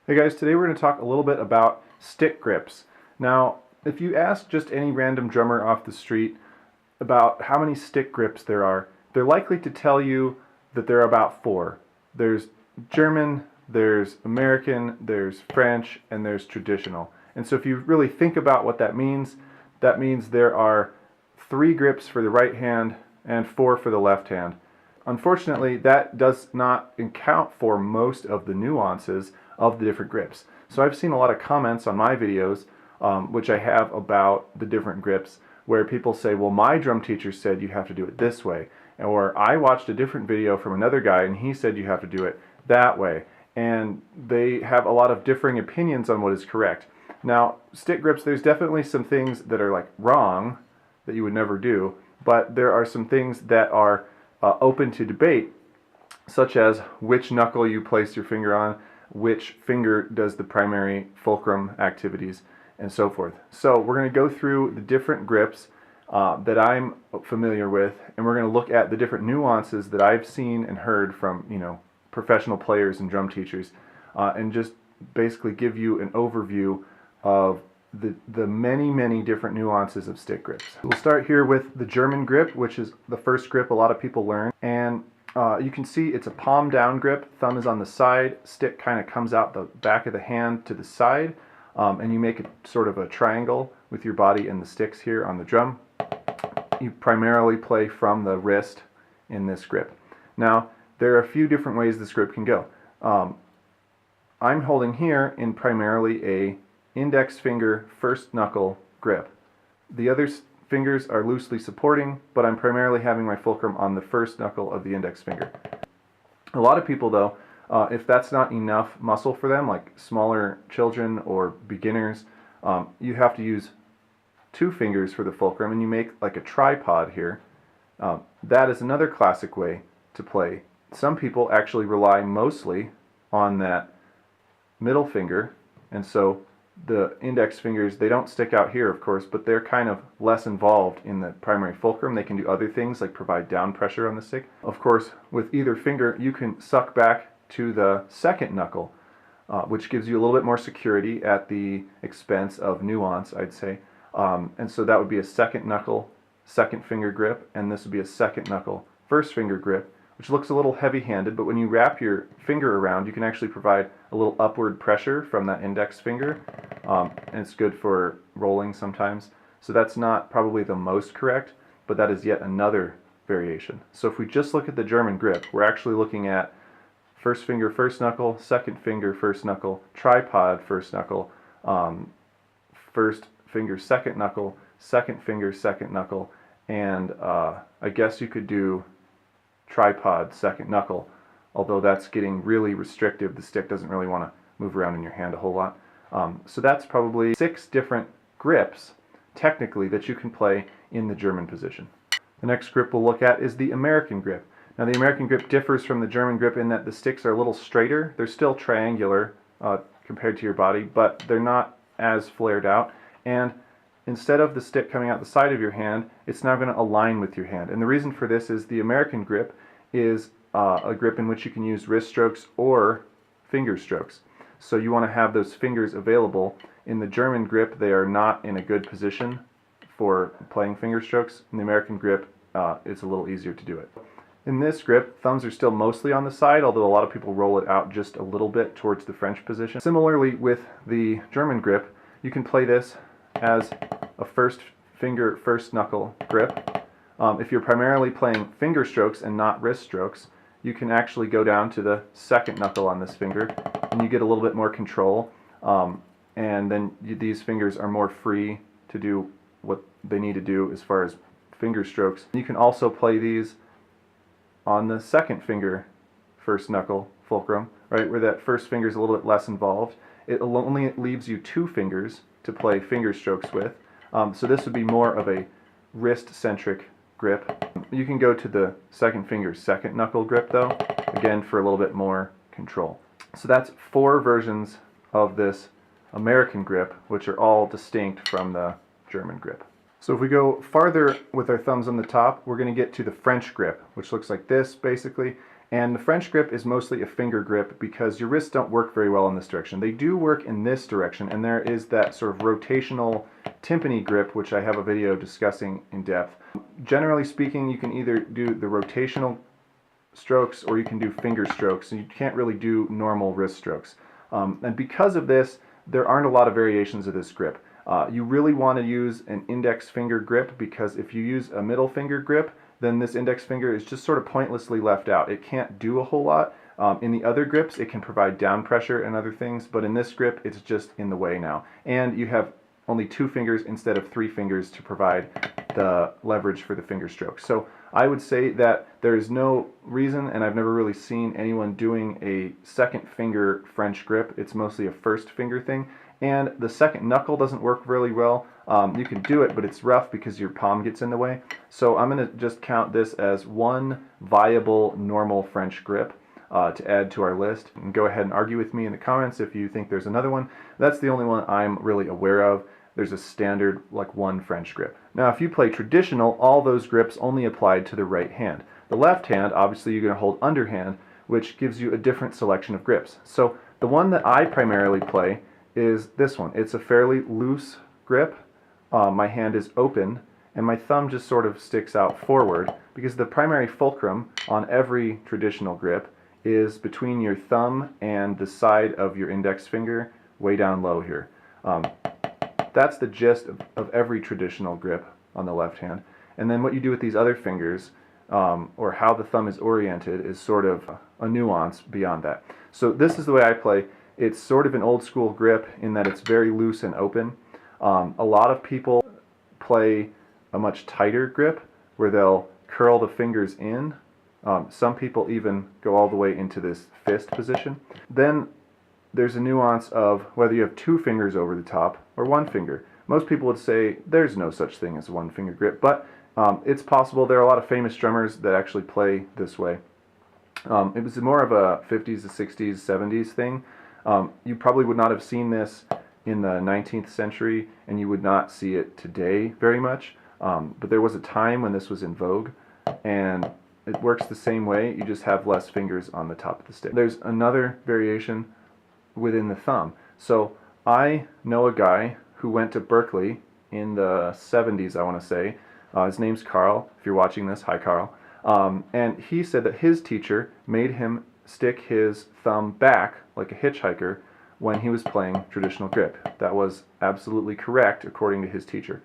Hey guys, today we're going to talk a little bit about stick grips. Now, if you ask just any random drummer off the street about how many stick grips there are, they're likely to tell you that there are about 4. There's German, there's American, there's French, and there's traditional. And so if you really think about what that means there are 3 grips for the right hand and 4 for the left hand. Unfortunately, that does not account for most of the nuances of the different grips. So I've seen a lot of comments on my videos, which I have about the different grips, where people say, well, my drum teacher said you have to do it this way. Or I watched a different video from another guy and he said you have to do it that way. And they have a lot of differing opinions on what is correct. Now, stick grips, there's definitely some things that are like wrong that you would never do, but there are some things that are open to debate, such as which knuckle you place your finger on, which finger does the primary fulcrum activities, and so forth. So we're going to go through the different grips that I'm familiar with, and we're going to look at the different nuances that I've seen and heard from, professional players and drum teachers, and just basically give you an overview of the many different nuances of stick grips. We'll start here with the German grip, which is the first grip a lot of people learn. And you can see it's a palm down grip, thumb is on the side, stick kind of comes out the back of the hand to the side, and you make a sort of a triangle with your body and the sticks here on the drum. You primarily play from the wrist in this grip. Now, there are a few different ways this grip can go. I'm holding here in primarily a index finger first knuckle grip. The other fingers are loosely supporting, but I'm primarily having my fulcrum on the first knuckle of the index finger. A lot of people though, if that's not enough muscle for them, like smaller children or beginners, you have to use 2 fingers for the fulcrum, and you make like a tripod here. That is another classic way to play. Some people actually rely mostly on that middle finger, and so the index fingers, they don't stick out here of course, but they're kind of less involved in the primary fulcrum. They can do other things like provide down pressure on the stick. Of course, with either finger you can suck back to the second knuckle, which gives you a little bit more security at the expense of nuance, I'd say. And so that would be a second knuckle, second finger grip, and this would be a second knuckle, first finger grip, which looks a little heavy-handed, but when you wrap your finger around, you can actually provide a little upward pressure from that index finger, and it's good for rolling sometimes. So that's not probably the most correct, but that is yet another variation. So if we just look at the German grip, we're actually looking at first finger, first knuckle, second finger, first knuckle, tripod, first knuckle, first finger, second knuckle, second finger, second knuckle, and I guess you could do tripod, second knuckle, although that's getting really restrictive. The stick doesn't really want to move around in your hand a whole lot. So that's probably 6 different grips, technically, that you can play in the German position. The next grip we'll look at is the American grip. Now the American grip differs from the German grip in that the sticks are a little straighter. They're still triangular compared to your body, but they're not as flared out. And instead of the stick coming out the side of your hand, it's now going to align with your hand. And the reason for this is the American grip is a grip in which you can use wrist strokes or finger strokes. So you want to have those fingers available. In the German grip, they are not in a good position for playing finger strokes. In the American grip, it's a little easier to do it. In this grip, thumbs are still mostly on the side, although a lot of people roll it out just a little bit towards the French position. Similarly with the German grip, you can play this as a first finger, first knuckle grip. If you're primarily playing finger strokes and not wrist strokes, you can actually go down to the second knuckle on this finger and you get a little bit more control, and then these fingers are more free to do what they need to do as far as finger strokes. You can also play these on the second finger, first knuckle fulcrum, right, where that first finger is a little bit less involved. It only leaves you 2 fingers to play finger strokes with. So this would be more of a wrist-centric grip. You can go to the second finger, second knuckle grip though, again for a little bit more control. So that's 4 versions of this American grip, which are all distinct from the German grip. So if we go farther with our thumbs on the top, we're going to get to the French grip, which looks like this basically, And the French grip is mostly a finger grip because your wrists don't work very well in this direction. They do work in this direction, and there is that sort of rotational timpani grip, which I have a video discussing in depth. Generally speaking, you can either do the rotational strokes or you can do finger strokes, and you can't really do normal wrist strokes. And because of this, there aren't a lot of variations of this grip. You really want to use an index finger grip, because if you use a middle finger grip, then this index finger is just sort of pointlessly left out. It can't do a whole lot. In the other grips, it can provide down pressure and other things, but in this grip, it's just in the way now. And you have only 2 fingers instead of 3 fingers to provide the leverage for the finger stroke. So I would say that there is no reason, and I've never really seen anyone doing a second finger French grip. It's mostly a first finger thing. And the second knuckle doesn't work really well. You can do it, but it's rough because your palm gets in the way. So I'm going to just count this as one viable normal French grip to add to our list. And go ahead and argue with me in the comments if you think there's another one. That's the only one I'm really aware of. There's a standard, like, one French grip. Now, if you play traditional, all those grips only applied to the right hand. The left hand, obviously, you're going to hold underhand, which gives you a different selection of grips. So the one that I primarily play is this one. It's a fairly loose grip. My hand is open, and my thumb just sort of sticks out forward, because the primary fulcrum on every traditional grip is between your thumb and the side of your index finger, way down low here. That's the gist of every traditional grip on the left hand. And then what you do with these other fingers, or how the thumb is oriented, is sort of a nuance beyond that. So this is the way I play. It's sort of an old school grip in that it's very loose and open. A lot of people play a much tighter grip where they'll curl the fingers in. Some people even go all the way into this fist position. Then there's a nuance of whether you have 2 fingers over the top or 1 finger. Most people would say there's no such thing as a 1 finger grip, but it's possible. There are a lot of famous drummers that actually play this way. It was more of a 50s, 60s, 70s thing. You probably would not have seen this in the 19th century, and you would not see it today very much. But there was a time when this was in vogue, and it works the same way. You just have less fingers on the top of the stick. There's another variation within the thumb. So I know a guy who went to Berkeley in the 70s, I want to say. His name's Carl. If you're watching this, hi Carl. And he said that his teacher made him stick his thumb back like a hitchhiker when he was playing traditional grip. That was absolutely correct according to his teacher.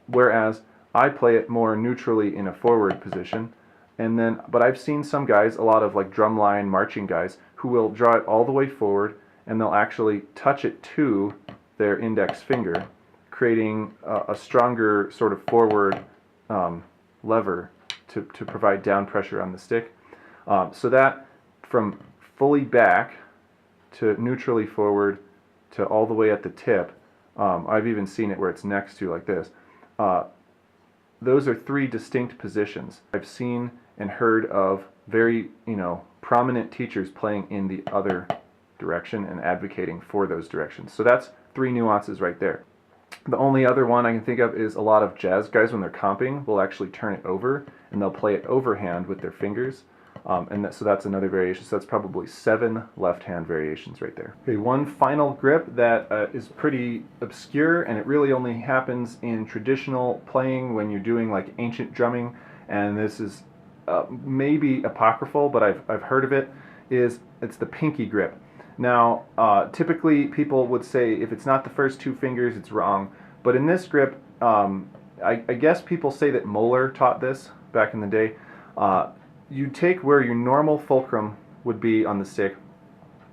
Whereas I play it more neutrally in a forward position. But I've seen some guys, a lot of like drumline marching guys, who will draw it all the way forward, and they'll actually touch it to their index finger, creating a stronger sort of forward lever to provide down pressure on the stick. So that from fully back to neutrally forward to all the way at the tip, I've even seen it where it's next to like this. Those are 3 distinct positions. I've seen and heard of very, prominent teachers playing in the other direction and advocating for those directions. So that's 3 nuances right there. The only other one I can think of is a lot of jazz guys, when they're comping, will actually turn it over and they'll play it overhand with their fingers. So that's another variation. So that's probably 7 left-hand variations right there. Okay, one final grip that is pretty obscure, and it really only happens in traditional playing when you're doing like ancient drumming, and this is maybe apocryphal, but I've heard of it. It's the pinky grip. Now, typically people would say if it's not the first 2 fingers, it's wrong. But in this grip, I guess people say that Moeller taught this back in the day. You take where your normal fulcrum would be on the stick,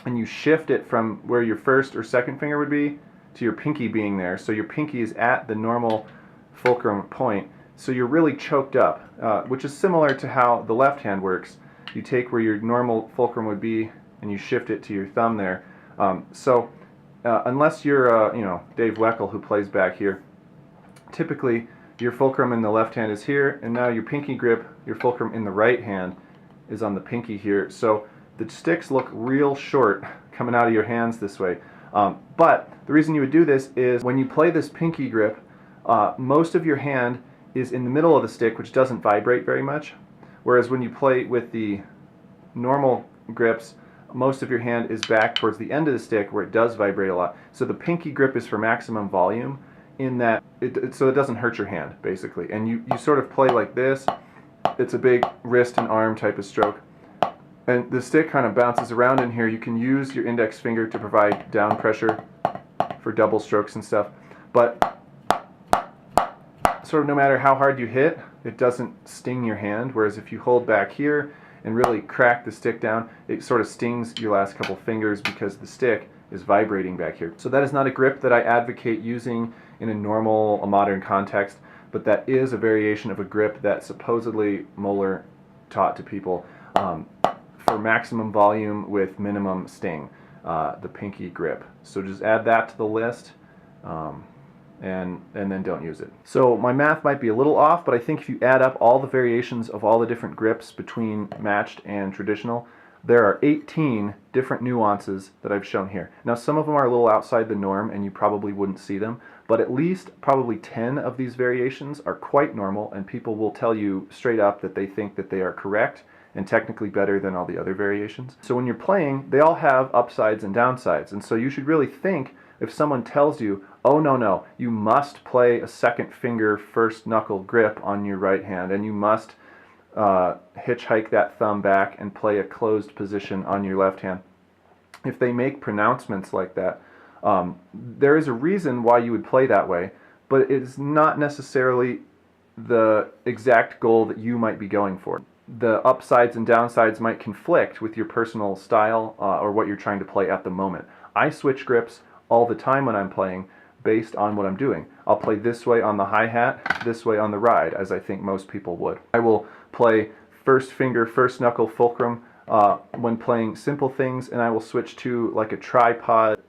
and you shift it from where your first or second finger would be to your pinky being there. So your pinky is at the normal fulcrum point. So you're really choked up, which is similar to how the left hand works. You take where your normal fulcrum would be and you shift it to your thumb there. Unless you're, Dave Weckl, who plays back here, typically your fulcrum in the left hand is here, and now your pinky grip, your fulcrum in the right hand is on the pinky here. So the sticks look real short coming out of your hands this way. But the reason you would do this is when you play this pinky grip, most of your hand is in the middle of the stick, which doesn't vibrate very much. Whereas when you play with the normal grips, most of your hand is back towards the end of the stick where it does vibrate a lot. So the pinky grip is for maximum volume in that, so it doesn't hurt your hand, basically. And you sort of play like this. It's a big wrist and arm type of stroke. And the stick kind of bounces around in here. You can use your index finger to provide down pressure for double strokes and stuff. But sort of no matter how hard you hit, it doesn't sting your hand. Whereas if you hold back here and really crack the stick down, it sort of stings your last couple fingers because the stick is vibrating back here. So that is not a grip that I advocate using in a modern context, but that is a variation of a grip that supposedly Moeller taught to people for maximum volume with minimum sting, the pinky grip. So just add that to the list. And then don't use it. So my math might be a little off, but I think if you add up all the variations of all the different grips between matched and traditional, there are 18 different nuances that I've shown here. Now some of them are a little outside the norm and you probably wouldn't see them, but at least probably 10 of these variations are quite normal, and people will tell you straight up that they think that they are correct and technically better than all the other variations. So when you're playing, they all have upsides and downsides, and so you should really think, if someone tells you, oh no, you must play a second finger first knuckle grip on your right hand, and you must hitchhike that thumb back and play a closed position on your left hand. If they make pronouncements like that, there is a reason why you would play that way, but it is not necessarily the exact goal that you might be going for. The upsides and downsides might conflict with your personal style or what you're trying to play at the moment. I switch grips all the time when I'm playing based on what I'm doing. I'll play this way on the hi-hat, this way on the ride, as I think most people would. I will play first finger, first knuckle fulcrum when playing simple things, and I will switch to like a tripod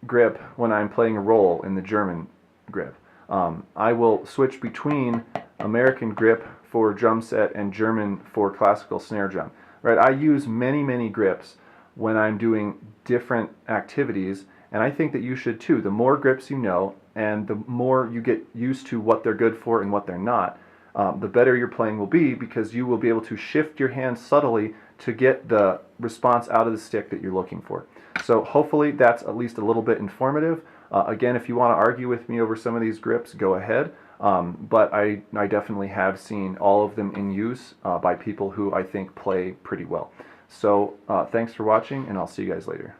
grip when I'm playing a roll in the German grip. I will switch between American grip for drum set and German for classical snare drum. Right? I use many grips when I'm doing different activities, and I think that you should too. The more grips you know, and the more you get used to what they're good for and what they're not, the better your playing will be, because you will be able to shift your hand subtly to get the response out of the stick that you're looking for. So hopefully that's at least a little bit informative. Again, if you want to argue with me over some of these grips, go ahead. But I definitely have seen all of them in use by people who I think play pretty well. So thanks for watching, and I'll see you guys later.